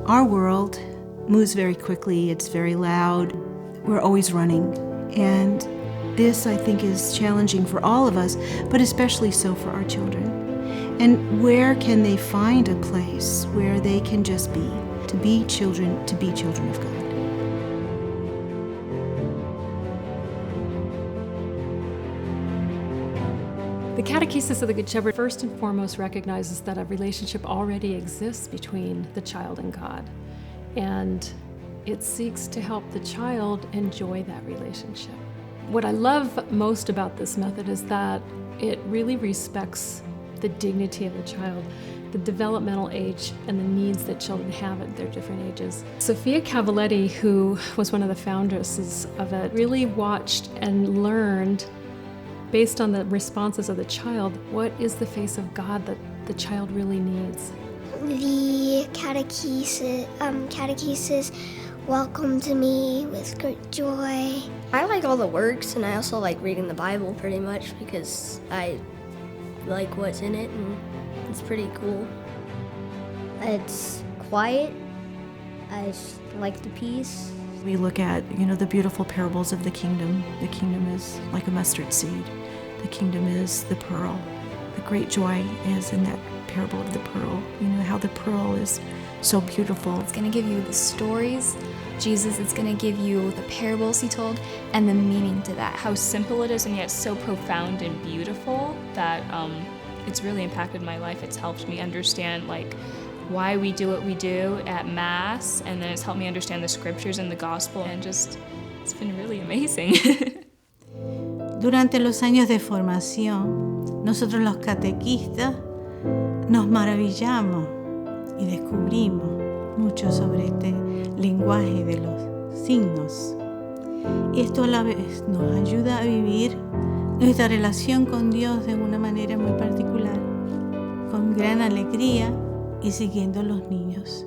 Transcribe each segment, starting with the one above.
Our world moves very quickly, it's very loud, we're always running. And this, I think, is challenging for all of us, but especially so for our children. And where can they find a place where they can just be, to be children of God? The Catechesis of the Good Shepherd first and foremost recognizes that a relationship already exists between the child and God, and it seeks to help the child enjoy that relationship. What I love most about this method is that it really respects the dignity of the child, the developmental age, and the needs that children have at their different ages. Sophia Cavalletti, who was one of the foundresses of it, really watched and learned, based on the responses of the child, what is the face of God that the child really needs. The catechesis welcomed me with great joy. I like all the works, and I also like reading the Bible pretty much because I like what's in it, and it's pretty cool. It's quiet. I like the peace. We look at, the beautiful parables of the kingdom. The kingdom is like a mustard seed. The kingdom is the pearl. The great joy is in that parable of the pearl. How the pearl is so beautiful. It's going to give you the stories. Jesus is going to give you the parables he told and the meaning to that. How simple it is and yet so profound and beautiful that it's really impacted my life. It's helped me understand why we do what we do at Mass, and then it's helped me understand the scriptures and the gospel, and just it's been really amazing. Durante los años de formación, nosotros los catequistas nos maravillamos y descubrimos mucho sobre este lenguaje de los signos. Y esto a la vez nos ayuda a vivir nuestra relación con Dios de una manera muy particular, con gran alegría y siguiendo a los niños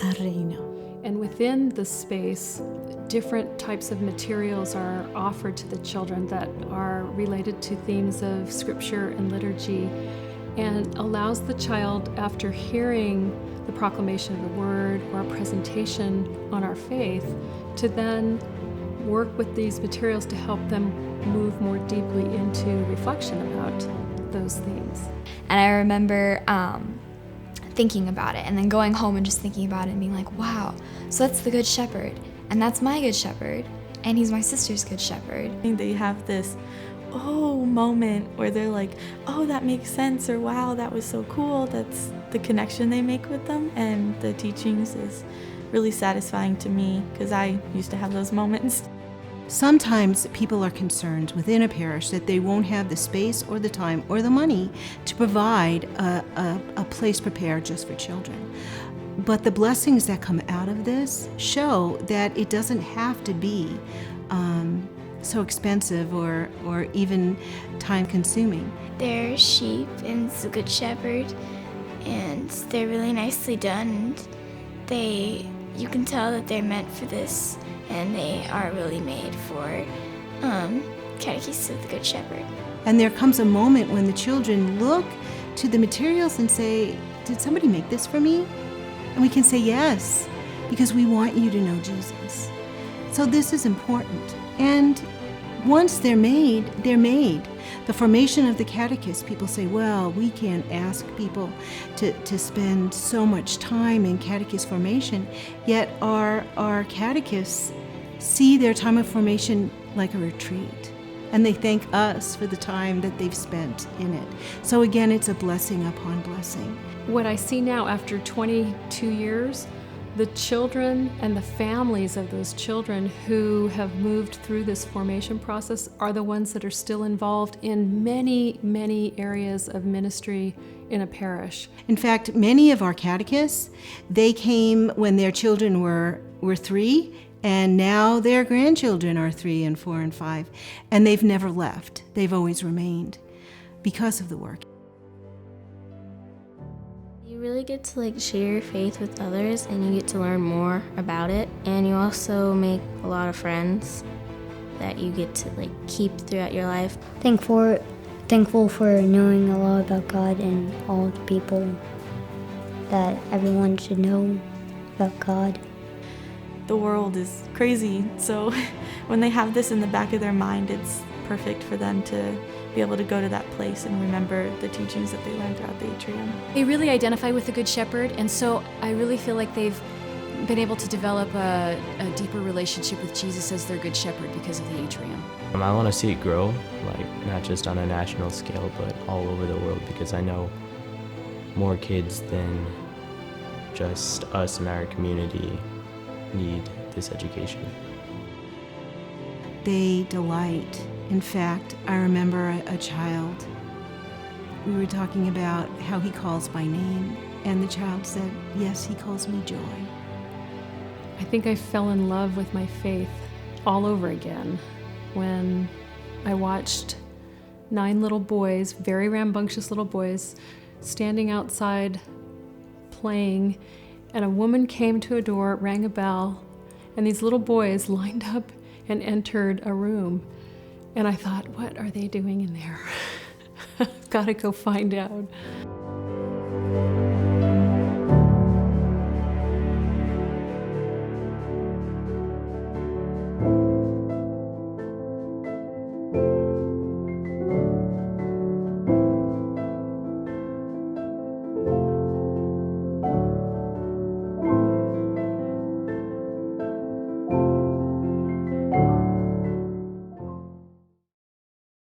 al reino. And within the space, different types of materials are offered to the children that are related to themes of scripture and liturgy, and allows the child, after hearing the proclamation of the word or a presentation on our faith, to then work with these materials to help them move more deeply into reflection about those themes. And I remember thinking about it and then going home and just thinking about it and being like, wow, so that's the Good Shepherd, and that's my Good Shepherd, and he's my sister's Good Shepherd. They have this moment where they're like, oh, that makes sense, or wow, that was so cool. That's the connection they make with them, and the teachings is really satisfying to me because I used to have those moments. Sometimes people are concerned within a parish that they won't have the space or the time or the money to provide a place prepared just for children. But the blessings that come out of this show that it doesn't have to be so expensive or even time-consuming. They're sheep and it's a good shepherd, and they're really nicely done. You can tell that they're meant for this, and they are really made for Catechesis of the Good Shepherd. And there comes a moment when the children look to the materials and say, did somebody make this for me? And we can say yes, because we want you to know Jesus. So this is important. And once they're made, they're made. The formation of the catechist, people say, well, we can't ask people to spend so much time in catechist formation, yet our catechists see their time of formation like a retreat, and they thank us for the time that they've spent in it. So again, it's a blessing upon blessing. What I see now after 22 years, the children and the families of those children who have moved through this formation process are the ones that are still involved in many, many areas of ministry in a parish. In fact, many of our catechists, they came when their children were 3, and now their grandchildren are 3 and 4 and 5, and they've never left. They've always remained because of the work. You really get to share your faith with others, and you get to learn more about it, and you also make a lot of friends that you get to keep throughout your life. Thankful for knowing a lot about God and all the people that everyone should know. about God. The world is crazy, so when they have this in the back of their mind, it's perfect for them to be able to go to that place and remember the teachings that they learned throughout the Atrium. They really identify with the Good Shepherd, and so I really feel like they've been able to develop a deeper relationship with Jesus as their Good Shepherd because of the Atrium. I want to see it grow, like not just on a national scale, but all over the world, because I know more kids than just us in our community need this education. They delight. In fact, I remember a child, we were talking about how he calls by name, and the child said, yes, he calls me Joy. I think I fell in love with my faith all over again when I watched 9 little boys, very rambunctious little boys, standing outside playing, and a woman came to a door, rang a bell, and these little boys lined up and entered a room. And I thought, what are they doing in there? I've got to go find out.